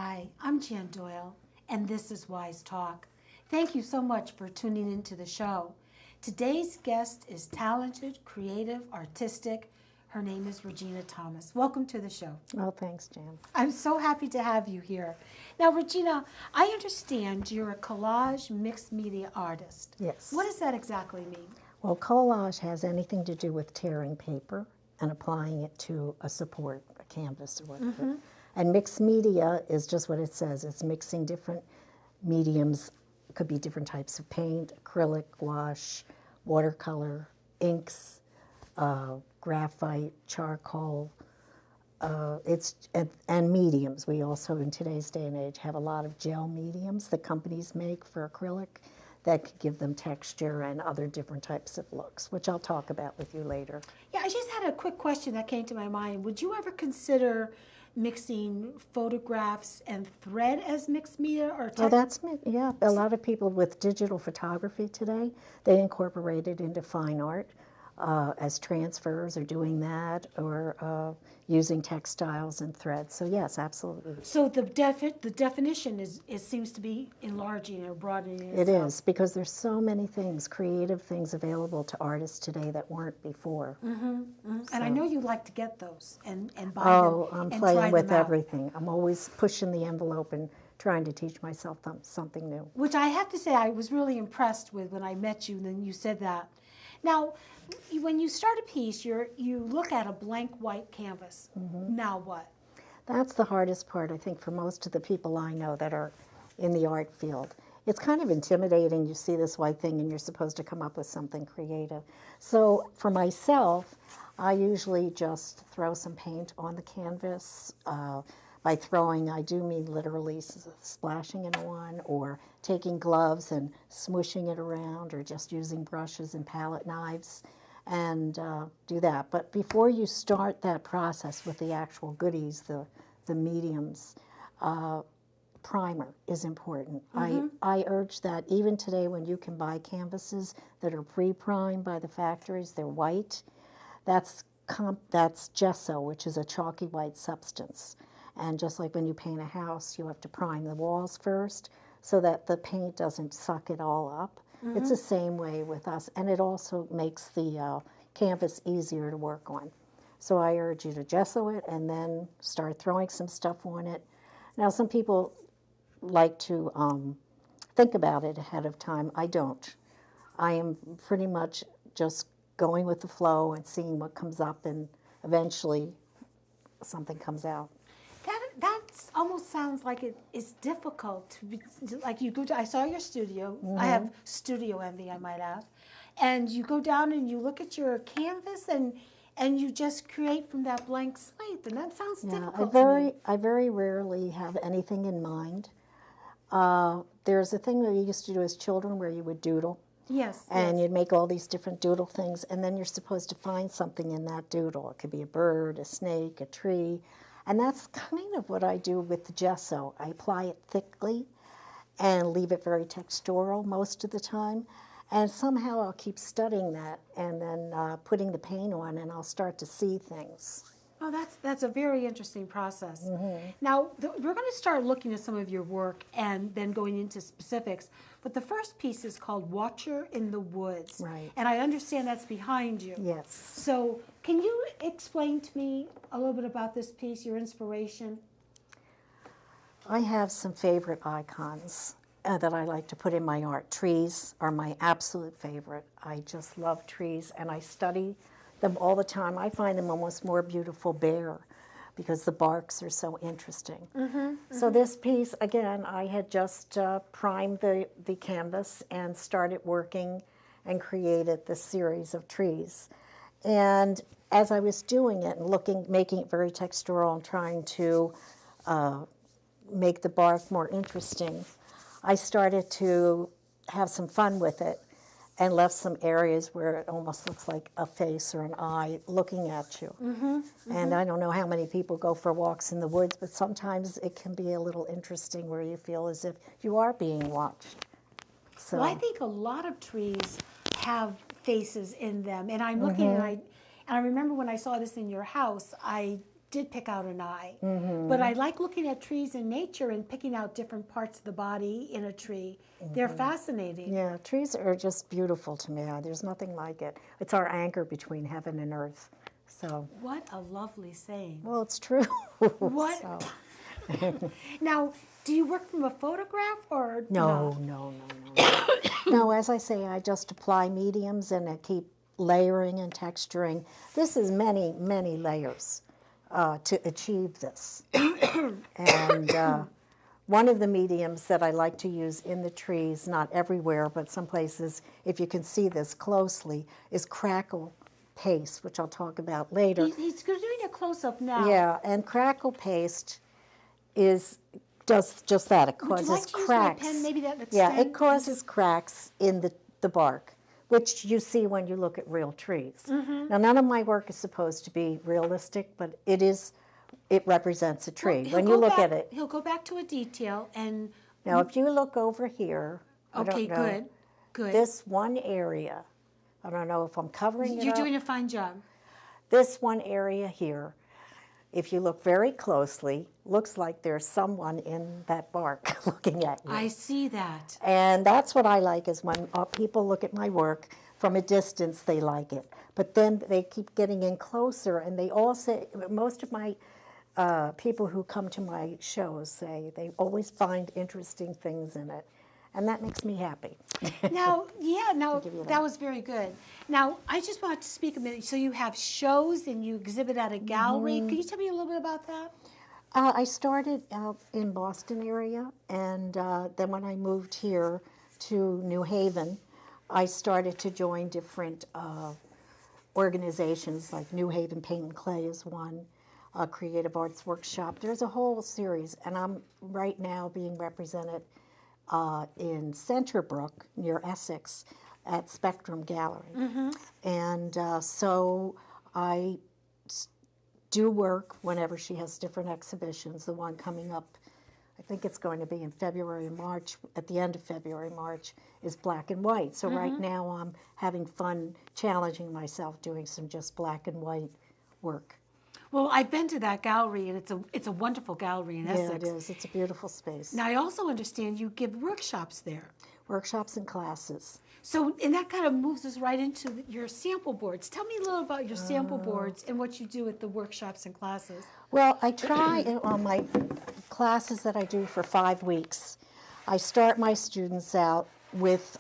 Hi, I'm Jan Doyle, and this is Wyse Talk. Thank you so much for tuning into the show. Today's guest is talented, creative, artistic. Her name is Regina Thomas. Welcome to the show. Oh, thanks, Jan. I'm so happy to have you here. Now, Regina, I understand you're a collage mixed media artist. Yes. What does that exactly mean? Well, collage has anything to do with tearing paper and applying it to a support, a canvas or whatever. And mixed media is just what it says. It's mixing different mediums. It could be different types of paint, acrylic, gouache, watercolor, inks, graphite, charcoal, and mediums. We also, in today's day and age, have a lot of gel mediums that companies make for acrylic that could give them texture and other different types of looks, which I'll talk about with you later. Yeah, I just had a quick question that came to my mind. Would you ever consider mixing photographs and thread as mixed media? Oh, yeah. A lot of people with digital photography today, they incorporate it into fine art as transfers or doing that, or using textiles and threads. So yes, absolutely. So the definition seems to be enlarging or broadening itself. It is, because there's so many things, creative things available to artists today that weren't before. So. And I know you like to get those and buy them. Oh, I'm and playing try with them out. everything. I'm always pushing the envelope and trying to teach myself something new. Which I have to say I was really impressed with when I met you, and then you said that. Now, when you start a piece, you look at a blank white canvas. Now what? That's the hardest part, I think, for most of the people I know that are in the art field. It's kind of intimidating. You see this white thing and you're supposed to come up with something creative. So for myself, I usually just throw some paint on the canvas. By throwing, I do mean literally splashing it on, or taking gloves and smooshing it around, or just using brushes and palette knives and do that. But before you start that process with the actual goodies, the mediums, primer is important. I urge that even today, when you can buy canvases that are pre-primed by the factories, they're white. That's gesso, which is a chalky white substance. And just like when you paint a house, you have to prime the walls first so that the paint doesn't suck it all up. It's the same way with us. And it also makes the canvas easier to work on. So I urge you to gesso it and then start throwing some stuff on it. Now, some people like to think about it ahead of time. I don't. I am pretty much just going with the flow and seeing what comes up, and eventually something comes out. That almost sounds like it's difficult to be, like you go to, I saw your studio. I have studio envy, I might add. And you go down and you look at your canvas and you just create from that blank slate, and that sounds difficult to me. I very rarely have anything in mind. There's a thing that we used to do as children where you would doodle. Yes. And you'd make all these different doodle things, and then you're supposed to find something in that doodle. It could be a bird, a snake, a tree. And that's kind of what I do with the gesso. I apply it thickly and leave it very textural most of the time. And somehow I'll keep studying that and then putting the paint on, and I'll start to see things. Oh, that's a very interesting process. Now, we're going to start looking at some of your work and then going into specifics. But the first piece is called Watcher in the Woods. Right. And I understand that's behind you. Yes. So can you explain to me a little bit about this piece, your inspiration? I have some favorite icons that I like to put in my art. Trees are my absolute favorite. I just love trees, and I study them all the time. I find them almost more beautiful bare because the barks are so interesting. So this piece, again, I had just primed the canvas and started working and created this series of trees. And as I was doing it and making it very textural and trying to make the bark more interesting, I started to have some fun with it and left some areas where it almost looks like a face or an eye looking at you. And I don't know how many people go for walks in the woods, but sometimes it can be a little interesting where you feel as if you are being watched. So Well, I think a lot of trees have faces in them. And I'm looking and I remember when I saw this in your house, I did pick out an eye. Mm-hmm. But I like looking at trees in nature and picking out different parts of the body in a tree. They're fascinating. Yeah, trees are just beautiful to me. There's nothing like it. It's our anchor between heaven and earth. So, What a lovely saying. well, it's true. What? So, Now, do you work from a photograph or no. No, as I say, I just apply mediums and I keep layering and texturing. This is many, many layers to achieve this. And one of the mediums that I like to use in the trees, not everywhere, but some places, if you can see this closely, is crackle paste, which I'll talk about later. He's doing a close-up now. Yeah, and crackle paste does just that. It Would you causes like to cracks. use my pen, maybe that would Yeah, it extend? causes cracks in the bark, which you see when you look at real trees. Mm-hmm. Now, none of my work is supposed to be realistic, but it represents a tree. Well, When he'll you go look back- at it. He'll go back to a detail and, Now, if you look over here, I okay, don't know, good. this one area, I don't know if I'm covering it You're up. doing a fine job. This one area here, if you look very closely, looks like there's someone in that bark looking at you. I see that. And that's what I like is when people look at my work from a distance, they like it. But then they keep getting in closer, and they all say, most of my people who come to my shows say they always find interesting things in it. And that makes me happy. Now, give you that that. was very good. Now, I just wanted to speak a minute. So you have shows and you exhibit at a gallery. Can you tell me a little bit about that? I started out in Boston area, and then when I moved here to New Haven, I started to join different organizations, like New Haven Paint and Clay is one, Creative Arts Workshop. There's a whole series, and I'm right now being represented in Centerbrook, near Essex, at Spectrum Gallery. And so I do work whenever she has different exhibitions. The one coming up, I think it's going to be in February and March, at the end of February, March, is black and white. So right now I'm having fun challenging myself doing some just black and white work. Well, I've been to that gallery, and it's a wonderful gallery in Essex. Yeah, it is. It's a beautiful space. Now, I also understand you give workshops there. Workshops and classes. So, and that kind of moves us right into your sample boards. Tell me a little about your sample boards and what you do at the workshops and classes. Well, I try on my classes that I do for 5 weeks, I start my students out with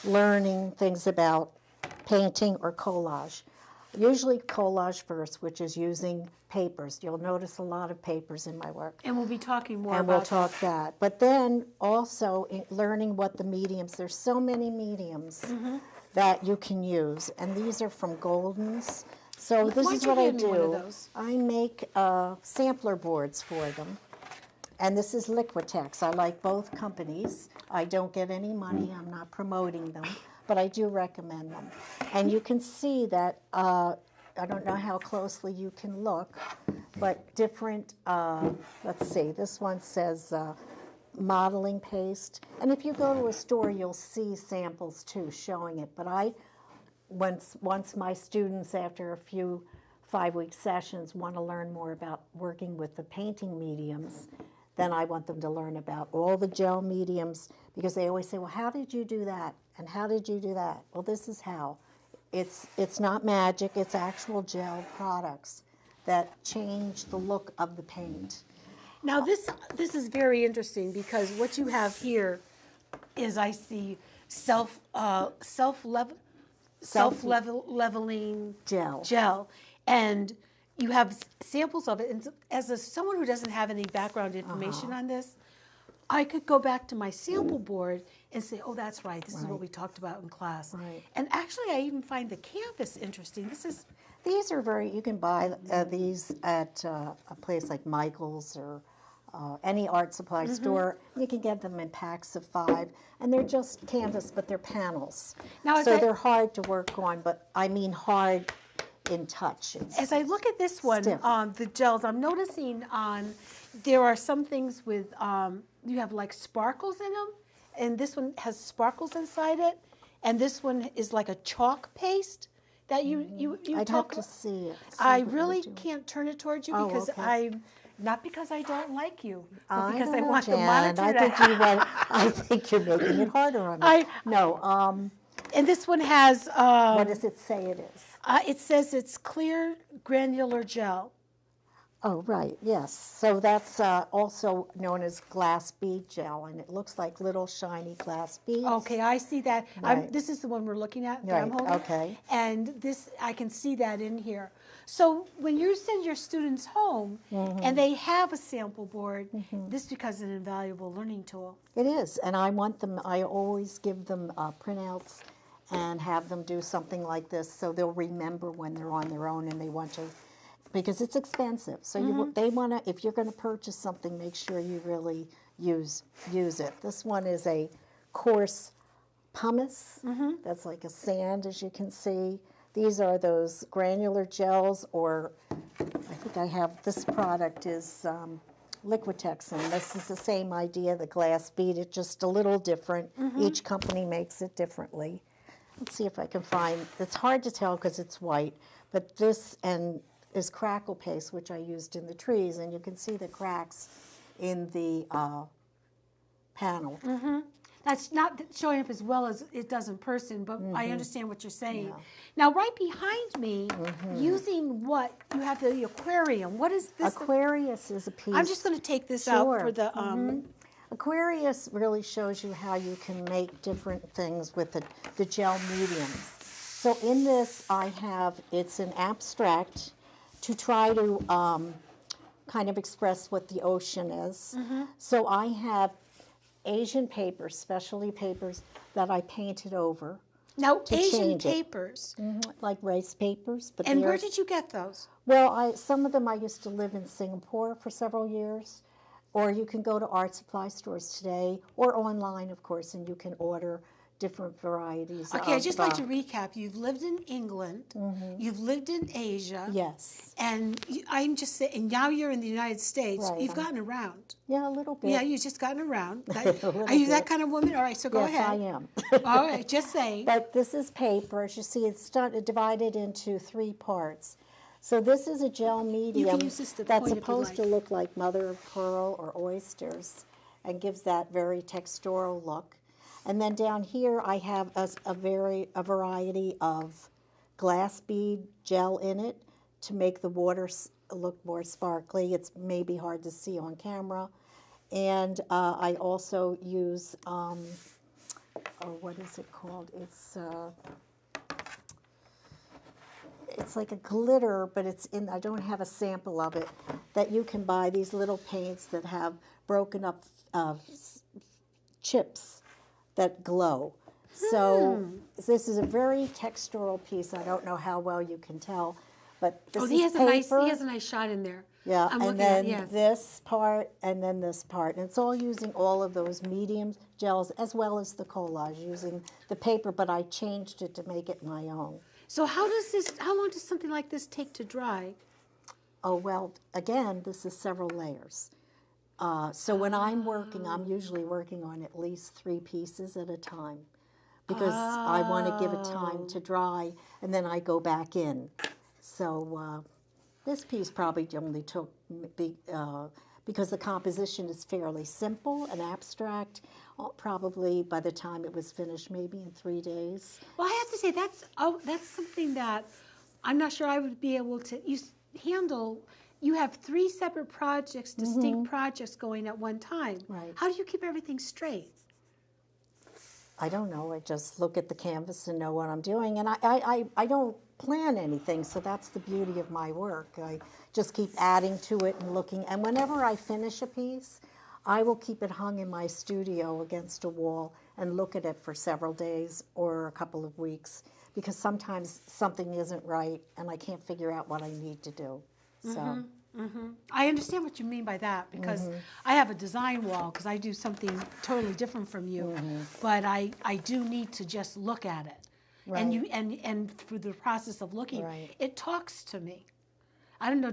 learning things about painting or collage. Usually collage first, which is using papers. You'll notice a lot of papers in my work. And we'll be talking more And about we'll talk that. But then also learning what the mediums, there's so many mediums that you can use. And these are from Golden's. So this Why is don't what you I hand me one of do. those? I make sampler boards for them. And this is Liquitex. I like both companies. I don't get any money. I'm not promoting them. But I do recommend them. And you can see that, I don't know how closely you can look, but different, let's see, this one says modeling paste. And if you go to a store, you'll see samples too showing it. But once my students, after a few 5-week sessions, want to learn more about working with the painting mediums, then I want them to learn about all the gel mediums, because they always say, well, how did you do that? And how did you do that? Well, this is how. It's not magic, it's actual gel products that change the look of the paint. Now, this is very interesting because what you have here is, I see, self-leveling Gel. And you have samples of it. And as someone who doesn't have any background information on this, I could go back to my sample board and say, oh, that's right, this is what we talked about in class. Right. And actually, I even find the canvas interesting. These are you can buy these at a place like Michael's or any art supply store. You can get them in packs of 5, and they're just canvas, but they're panels. Now, so they're hard to work on, but I mean hard in touch. As I look at this one, stiff. the gels, I'm noticing there are some things with, you have like sparkles in them, and this one has sparkles inside it, and this one is like a chalk paste. that you I'd talk. have to see it. see I what you're really doing. can't turn it towards you Oh, because okay. not because I don't like you, but I because don't I know, want the Jan. monitor I to think you want, I think you're making it harder on me. No, And this one has, what does it say it is? it says it's clear granular gel. Oh, right, yes. So that's also known as glass bead gel, and it looks like little shiny glass beads. Okay, I see that. Right. This is the one we're looking at that I'm Right, holding. okay. And this, I can see that in here. So when you send your students home and they have a sample board, this becomes an invaluable learning tool. It is, and I want them, I always give them printouts and have them do something like this so they'll remember when they're on their own and they want to, because it's expensive. So they want to, if you're going to purchase something, make sure you really use it. This one is a coarse pumice. That's like a sand, as you can see. These are those granular gels, or I think I have, this product is Liquitex, and this is the same idea, the glass bead. It's just a little different. Each company makes it differently. Let's see if I can find, it's hard to tell because it's white, but this is crackle paste, which I used in the trees, and you can see the cracks in the panel. That's not showing up as well as it does in person, but I understand what you're saying. Now, right behind me, using what? You have the aquarium. What is this? Aquarius is a piece. I'm just going to take this out for the... Aquarius really shows you how you can make different things with the gel mediums. So in this, I have, it's an abstract to try to kind of express what the ocean is. So I have Asian papers, specialty papers, that I painted over. Now, to Asian change it. papers. Like rice papers. But And they're- where did you get those? Well, some of them I used to live in Singapore for several years. Or you can go to art supply stores today, or online, of course, and you can order different varieties. Okay, I'd just like to recap. You've lived in England, you've lived in Asia, Yes. and I'm just saying, and now you're in the United States. Right. You've gotten around. Yeah, a little bit. Yeah, you've just gotten around. little Are you that bit. kind of woman? All right, so go Yes, ahead. I am. All right, just saying. But this is paper. As you see, it's divided into 3 parts. So this is a gel medium use this to that's point if you supposed to like. look like mother of pearl or oysters and gives that very textural look. And then down here I have a variety of glass bead gel in it to make the water look more sparkly. It's maybe hard to see on camera. And I also use, what is it called? It's like a glitter, but it's in, I don't have a sample of it, that you can buy, these little paints that have broken up chips that glow. So this is a very textural piece. I don't know how well you can tell, but this He is has paper. he has a nice shot in there. Yeah, I'm and looking at then it, yes. this part, and then this part. And it's all using all of those medium gels, as well as the collage, using the paper, but I changed it to make it my own. So how long does something like this take to dry? Oh, well, again, this is several layers. So when I'm working, I'm usually working on at least 3 pieces at a time, because I want to give it time to dry, and then I go back in. So this piece probably only took, because the composition is fairly simple and abstract, probably by the time it was finished, maybe in 3 days. Well, I have to say that's something that I'm not sure I would be able to handle. You have 3 separate projects, distinct projects going at one time. Right. How do you keep everything straight? I don't know. I just look at the canvas and know what I'm doing. And I don't plan anything, so that's the beauty of my work. I just keep adding to it and looking. And whenever I finish a piece, I will keep it hung in my studio against a wall and look at it for several days or a couple of weeks, because sometimes something isn't right and I can't figure out what I need to do. So. I understand what you mean by that, because I have a design wall because I do something totally different from you, but I do need to just look at it. Right. And through the process of looking, Right. it talks to me. I don't know,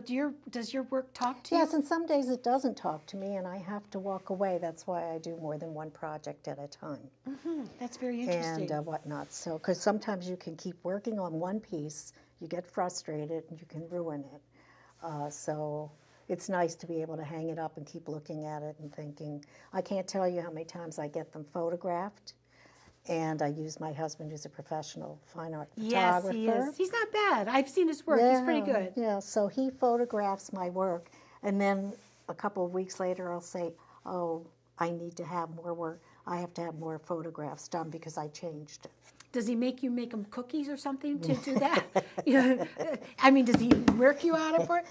does your work talk to you? Yes, and some days it doesn't talk to me, and I have to walk away. That's why I do more than one project at a time. That's very interesting. And whatnot. So, because sometimes you can keep working on one piece, you get frustrated, and you can ruin it. So it's nice to be able to hang it up and keep looking at it and thinking. I can't tell you how many times I get them photographed, and I use my husband, who's a professional fine art Yes, photographer. he is. He's not bad. I've seen his work. He's pretty good. Yeah, so he photographs my work, and then a couple of weeks later I'll say, oh, I need to have more work. I have to have more photographs done because I changed it. Does he make you make him cookies or something to do that? I mean, does he work you out for it?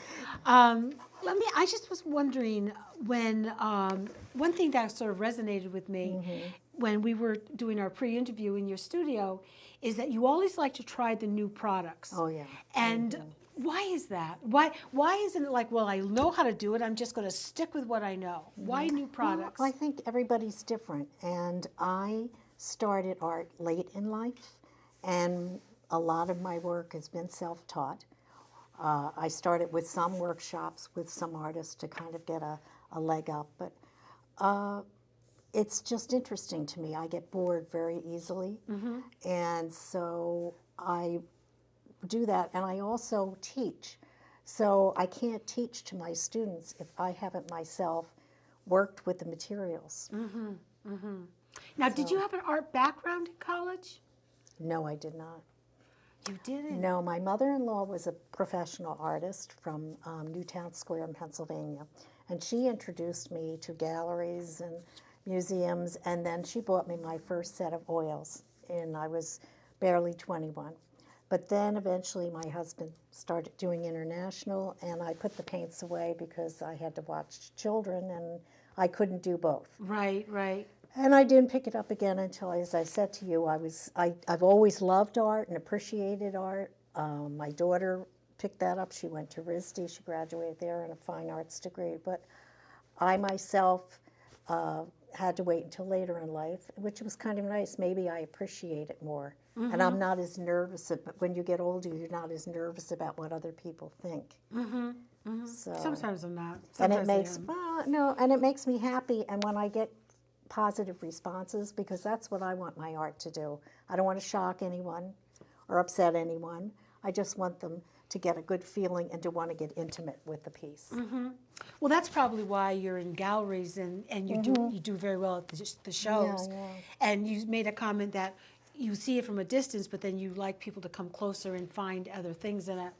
I just was wondering when, one thing that sort of resonated with me when we were doing our pre-interview in your studio is that you always like to try the new products. Oh, yeah. And why is that? Why isn't it like, well, I know how to do it, I'm just going to stick with what I know? Why new products? Well, I think everybody's different, and I started art late in life, and a lot of my work has been self-taught. I started with some workshops with some artists to kind of get a leg up, but it's just interesting to me. I get bored very easily, and so I do that, and I also teach. So I can't teach to my students if I haven't myself worked with the materials. Now, did you have an art background in college? No, I did not. You didn't? No, my mother-in-law was a professional artist from Newtown Square in Pennsylvania, and she introduced me to galleries and museums, and then she bought me my first set of oils, and I was barely 21. But then eventually my husband started doing international, and I put the paints away because I had to watch children, and I couldn't do both. Right, right. And I didn't pick it up again until, as I said to you, I've always loved art and appreciated art. My daughter picked that up. She went to RISD. She graduated there in a fine arts degree. But I myself had to wait until later in life, which was kind of nice. Maybe I appreciate it more. And I'm not as nervous. But when you get older, you're not as nervous about what other people think. So, Sometimes I'm not. and it Sometimes makes and it makes me happy. And when I get positive responses, because that's what I want my art to do. I don't want to shock anyone or upset anyone. I just want them to get a good feeling and to want to get intimate with the piece. Well, that's probably why you're in galleries and you do very well at the shows. Yeah. And you made a comment that you see it from a distance, but then you like people to come closer and find other things in it.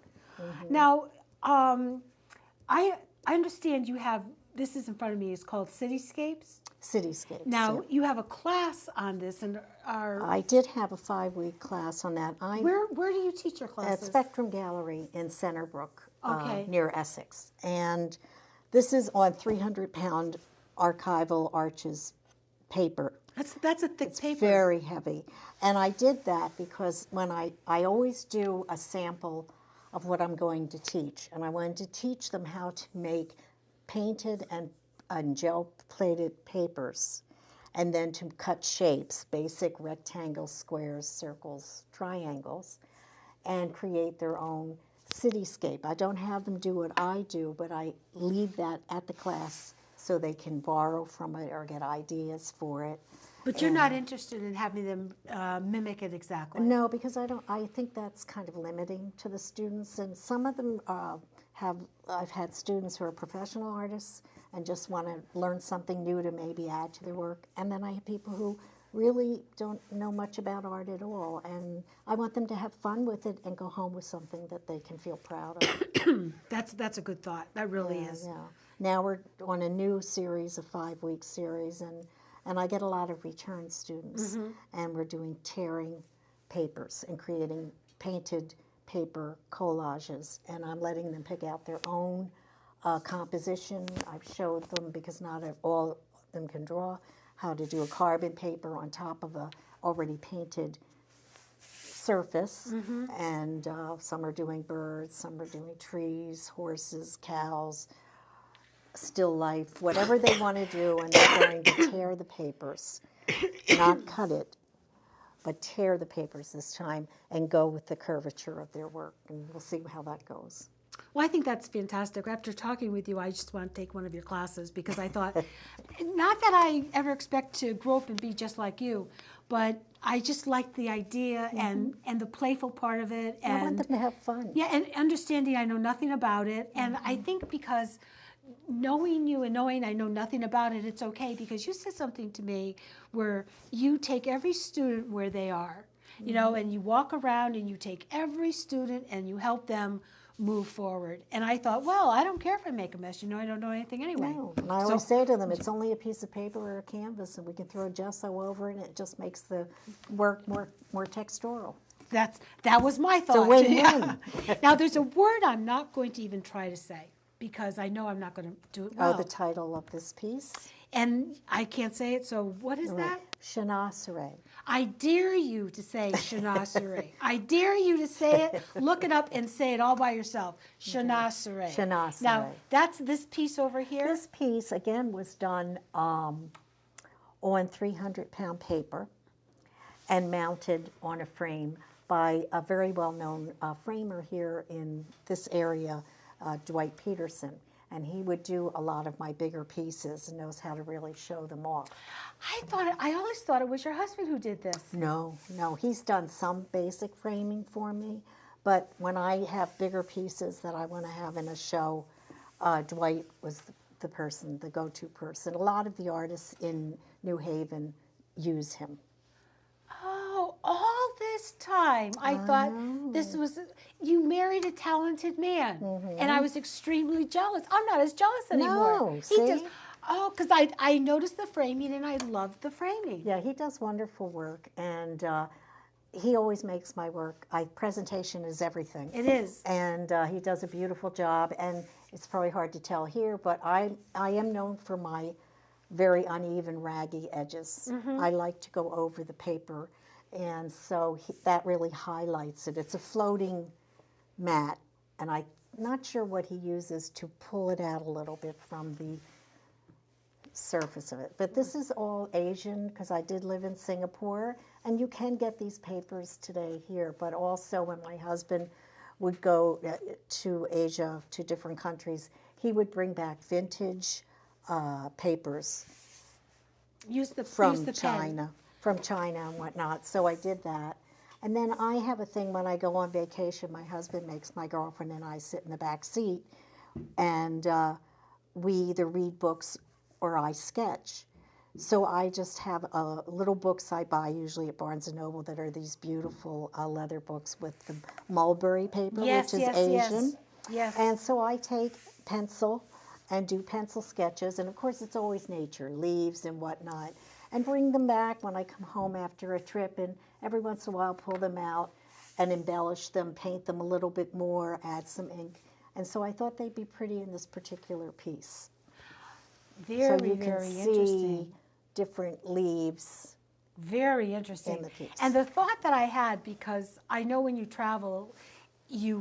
Now, I understand you have, this is in front of me, it's called Cityscapes. Cityscapes. Now, you have a class on this, and I did have a 5-week class on that. where do you teach your classes? At Spectrum Gallery in Centerbrook, Okay. near Essex. And this is on 300-pound archival arches paper. That's a thick paper. Very heavy. And I did that because when I always do a sample of what I'm going to teach. And I wanted to teach them how to make painted and gel-plated papers, and then to cut shapes, basic rectangles, squares, circles, triangles, and create their own cityscape. I don't have them do what I do, but I leave that at the class so they can borrow from it or get ideas for it. But you're not interested in having them mimic it exactly. No, because I think that's kind of limiting to the students, and some of them I've had students who are professional artists and just want to learn something new to maybe add to their work, and then I have people who really don't know much about art at all, and I want them to have fun with it and go home with something that they can feel proud of. That's a good thought. That really is. Yeah. Now we're on a new series, a 5-week series, and I get a lot of return students, and we're doing tearing papers and creating painted paper collages, and I'm letting them pick out their own composition. I've showed them, because not all of them can draw, how to do a carbon paper on top of a already painted surface, and some are doing birds, some are doing trees, horses, cows, still life, whatever they want to do, and they're going to tear the papers, not cut it, but tear the papers this time and go with the curvature of their work, and we'll see how that goes. Well, I think that's fantastic. After talking with you, I just want to take one of your classes because I thought, not that I ever expect to grow up and be just like you, but I just like the idea and the playful part of it. And I want them to have fun. yeah, and understanding I know nothing about it. And I think because knowing you and knowing I know nothing about it, it's okay because you said something to me where you take every student where they are, you know, and you walk around and you take every student and you help them move forward. And I thought, well, I don't care if I make a mess. You know, I don't know anything anyway. No. And I always say to them, it's only a piece of paper or a canvas, and we can throw gesso over it, and it just makes the work more textural. That was my thought. It's a win-win. Now, there's a word I'm not going to even try to say because I know I'm not going to do it well. Oh, the title of this piece? And I can't say it, so what is that? Shanasere. I dare you to say Shanasere. I dare you to say it, look it up, and say it all by yourself. Shanasere. Shanasere. Now, that's this piece over here? This piece, again, was done on 300-pound paper and mounted on a frame by a very well-known framer here in this area, Dwight Peterson. And he would do a lot of my bigger pieces and knows how to really show them off. I always thought it was your husband who did this. No, he's done some basic framing for me, but when I have bigger pieces that I want to have in a show, Dwight was the person, the go-to person. A lot of the artists in New Haven use him. Oh, all this time I thought this was, you married a talented man. And I was extremely jealous. I'm not as jealous anymore. No, see? Because I noticed the framing and I loved the framing. Yeah, he does wonderful work, and he always makes my work. Presentation is everything. It is. And he does a beautiful job, and it's probably hard to tell here, but I am known for my very uneven, raggy edges. I like to go over the paper, and so that really highlights it. It's a floating mat, and I'm not sure what he uses to pull it out a little bit from the surface of it. But this is all Asian, because I did live in Singapore, and you can get these papers today here, but also when my husband would go to Asia, to different countries, he would bring back vintage papers from China and whatnot. So I did that. And then I have a thing when I go on vacation, my husband makes my girlfriend and I sit in the back seat, and we either read books or I sketch. So I just have little books I buy usually at Barnes & Noble that are these beautiful leather books with the mulberry paper, which is Asian. Yes. And so I take pencil and do pencil sketches, and of course it's always nature, leaves and whatnot, and bring them back when I come home after a trip, and every once in a while pull them out and embellish them, paint them a little bit more, add some ink. And so I thought they'd be pretty in this particular piece. Very, so you very can interesting. See different leaves. Very interesting. In the piece. And the thought that I had, because I know when you travel,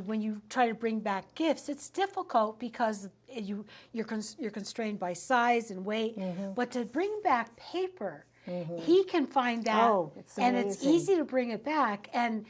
when you try to bring back gifts, it's difficult because you're constrained by size and weight. But to bring back paper, he can find that, and it's easy to bring it back. And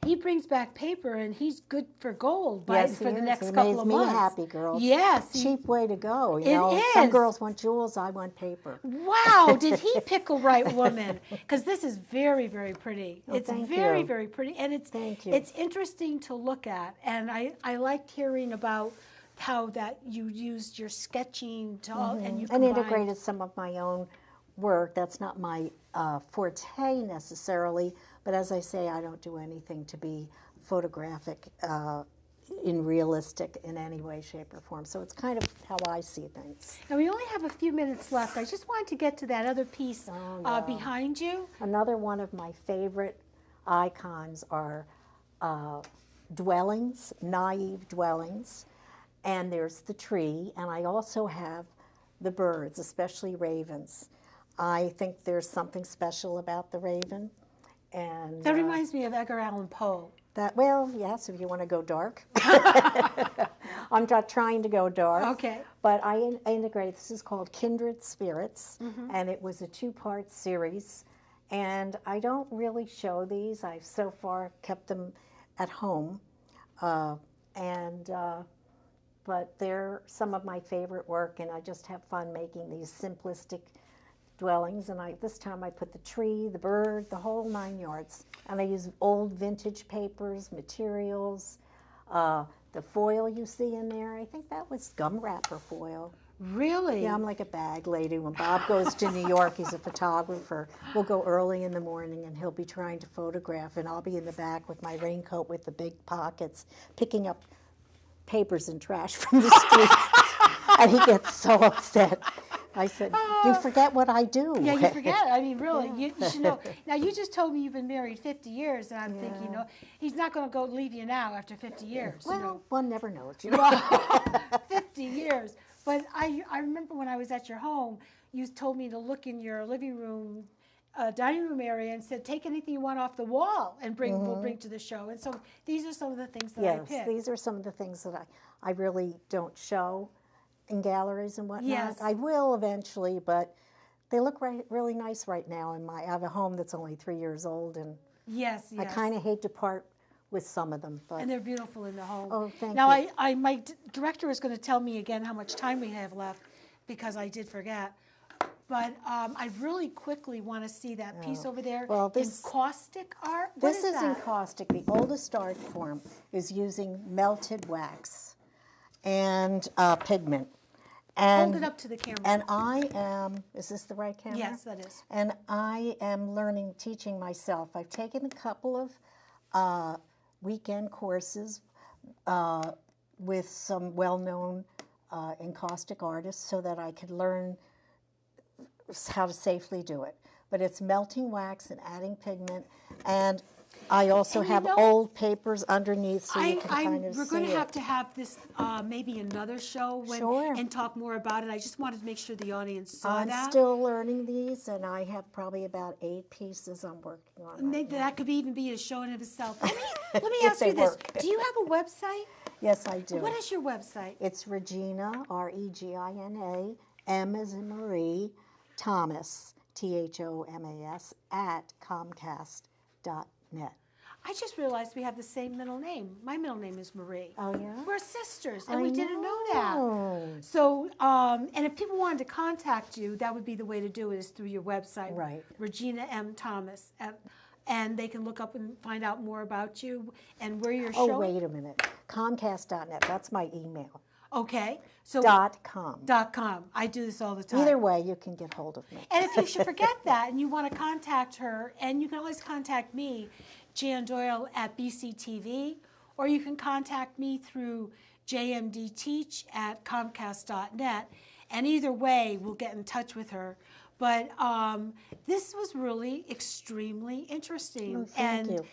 he brings back paper, and he's good for gold for the next couple of months. He makes me happy, girls. Yes. Cheap way to go. You It know, is. Some girls want jewels, I want paper. Wow, did he pick a right woman? Because this is very, very pretty. Oh, it's thank very, you. very pretty, and it's Thank you. it's interesting to look at. And I liked hearing about how that you used your sketching to all, and you And combined. integrated some of my own work. That's not my forte necessarily, but as I say, I don't do anything to be photographic in realistic in any way, shape, or form. So it's kind of how I see things. And we only have a few minutes left. I just wanted to get to that other piece behind you. Another one of my favorite icons are dwellings, naive dwellings, and there's the tree, and I also have the birds, especially ravens. I think there's something special about the raven. And That reminds me of Edgar Allan Poe. Well, yes, if you want to go dark. I'm not trying to go dark. Okay. But I integrated, this is called Kindred Spirits, and it was a 2-part series. And I don't really show these. I've so far kept them at home. but they're some of my favorite work, and I just have fun making these simplistic dwellings. And this time I put the tree, the bird, the whole 9 yards. And I use old vintage papers, materials, the foil you see in there. I think that was gum wrapper foil. Really? Yeah, I'm like a bag lady. When Bob goes to New York, he's a photographer. We'll go early in the morning and he'll be trying to photograph, and I'll be in the back with my raincoat with the big pockets, picking up papers and trash from the streets. And he gets so upset. I said, you forget what I do. Yeah, you forget. I mean, really, you should know. Now, you just told me you've been married 50 years, and I'm thinking, you know, he's not going to go leave you now after 50 years. Well, you know? one never knows. You know? 50 years. But I remember when I was at your home, you told me to look in your living room, dining room area, and said, take anything you want off the wall and we'll bring to the show. And so these are some of the things that I picked. Yes, these are some of the things that I really don't show in galleries and whatnot. Yes. I will eventually, but they look really nice right now. I have a home that's only 3 years old, and yes. I kind of hate to part with some of them. But and they're beautiful in the home. Oh, thank now, you. Now, my director is going to tell me again how much time we have left, because I did forget. But I really quickly want to see that piece over there in caustic art. What This is is that? in caustic. The oldest art form is using melted wax and pigment. And, Hold it up to the camera. And I am, is this the right camera? Yes, that is. And I am teaching myself. I've taken a couple of weekend courses with some well-known encaustic artists so that I could learn how to safely do it. But it's melting wax and adding pigment, and I also have old papers underneath, so you can kind of see it. We're going to have this maybe another show and talk more about it. I just wanted to make sure the audience saw that. I'm still learning these, and I have probably about 8 pieces I'm working on. Maybe that could even be a show in of itself. Let me ask you this: do you have a website? Yes, I do. What is your website? It's Regina, Regina, M as in Marie, Thomas, THOMAS, at Comcast.net. I just realized we have the same middle name. My middle name is Marie. Oh, yeah? We're sisters, and I we didn't know that. know. So, and if people wanted to contact you, that would be the way to do it, is through your website. Right. Regina M. Thomas. And they can look up and find out more about you and where you're Oh, showing. wait a minute. Comcast.net, that's my email. Okay. So .com. .com. I do this all the time. Either way, you can get hold of me. And if you should forget that and you want to contact her, and you can always contact me, Jan Doyle at BCTV, or you can contact me through jmdteach at comcast.net. And either way, we'll get in touch with her. But this was really extremely interesting. Oh, thank you.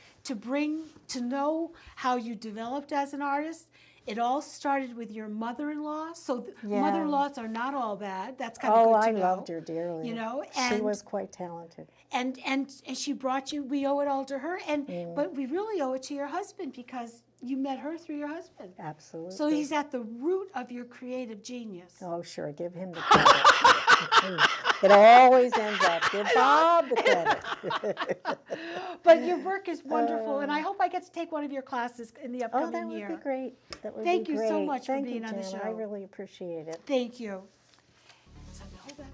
To know how you developed as an artist. It all started with your mother-in-law. So mother-in-laws are not all bad. That's kind of good to know. Oh, I loved her dearly. You know, she was quite talented. And she brought you. We owe it all to her. But we really owe it to your husband, because you met her through your husband. Absolutely. So he's at the root of your creative genius. Oh, sure. Give him the credit. It always ends up. Give Bob the credit. But your work is wonderful, and I hope I get to take one of your classes in the upcoming year. That would be great. That would Thank be you great. so much for Thank being you, on the Jan. show. I really appreciate it. Thank you. So hold that.